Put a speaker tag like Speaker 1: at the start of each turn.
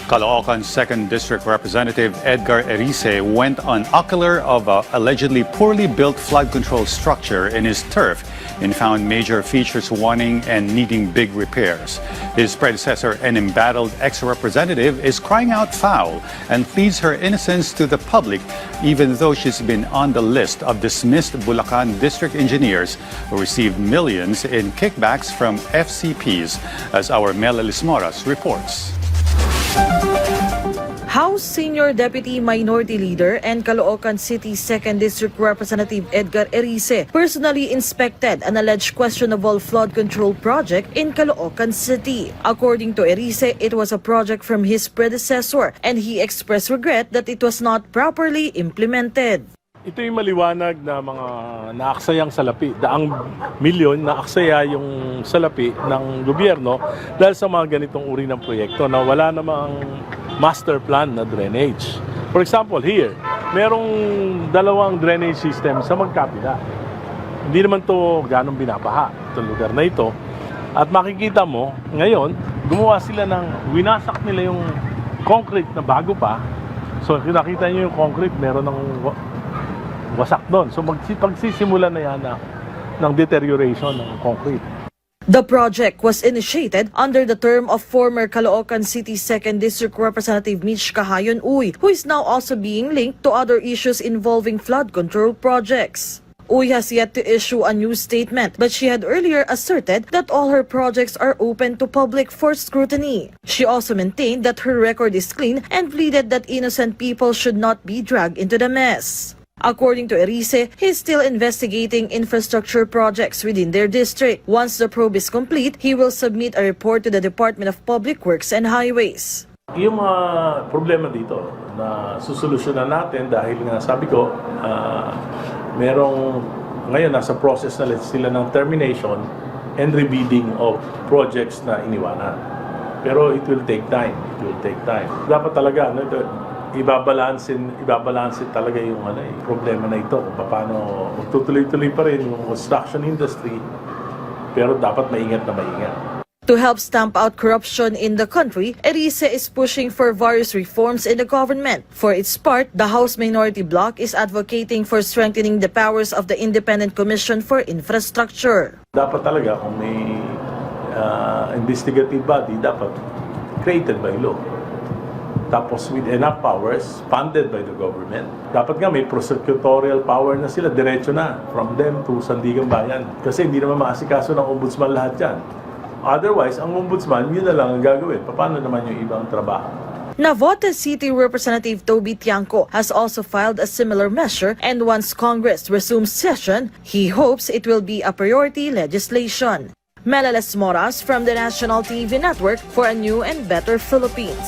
Speaker 1: Caloocan's 2nd District Representative Edgar Erice went on ocular of a allegedly poorly built flood control structure in his turf and found major features wanting and needing big repairs. His predecessor, an embattled ex-representative, is crying out foul and pleads her innocence to the public, even though she's been on the list of dismissed Bulacan district engineers who received millions in kickbacks from FCPs, as our Mel Lismoras reports.
Speaker 2: House Senior Deputy Minority Leader and Caloocan City 2nd District Representative Edgar Erice personally inspected an alleged questionable flood control project in Caloocan City. According to Erice, it was a project from his predecessor and he expressed regret that it was not properly implemented.
Speaker 3: Ito yung maliwanag na mga naaksayang salapi. Daang milyon na aksaya yung salapi ng gobyerno dahil sa mga ganitong uri ng proyekto na wala namang master plan na drainage. For example, here, merong dalawang drainage system sa magkapila. Hindi naman to ganong binabaha, itong lugar na ito. At makikita mo, ngayon, gumawa sila winasak nila yung concrete na bago pa. So, nakita nyo yung concrete, meron ng wasak doon. So pagsisimula na yan ng deterioration ng concrete.
Speaker 2: The project was initiated under the term of former Caloocan City 2nd District Representative Mitch Kahayon Uy, who is now also being linked to other issues involving flood control projects. Uy has yet to issue a new statement, but she had earlier asserted that all her projects are open to public for scrutiny. She also maintained that her record is clean and pleaded that innocent people should not be dragged into the mess. According to Erice, he is still investigating infrastructure projects within their district. Once the probe is complete, he will submit a report to the Department of Public Works and Highways.
Speaker 3: Yung mga problema dito na susolusyonan natin dahil nga sabi ko, ngayon nasa process na sila ng termination and rebidding of projects na iniwanan. Pero it will take time. It will take time. Dapat talaga, ibabalansin talaga yung problema na ito kung paano tutuloy-tuloy pa rin yung construction industry, pero dapat maingat na maingat.
Speaker 2: To help stamp out corruption in the country, Erice is pushing for various reforms in the government. For its part, the House Minority Bloc is advocating for strengthening the powers of the Independent Commission for Infrastructure.
Speaker 3: Dapat talaga kung may investigative body, dapat created by law. Tapos with enough powers, funded by the government. Dapat nga may prosecutorial power na sila, diretso na, from them to Sandigan Bayan. Kasi hindi naman maasikaso ng ombudsman lahat yan. Otherwise, ang ombudsman, yun na lang ang gagawin. Paano naman yung ibang trabaho?
Speaker 2: Navotas City Representative Toby Tiangco has also filed a similar measure, and once Congress resumes session, he hopes it will be a priority legislation. Mel Lismoras from the National TV Network for a new and better Philippines.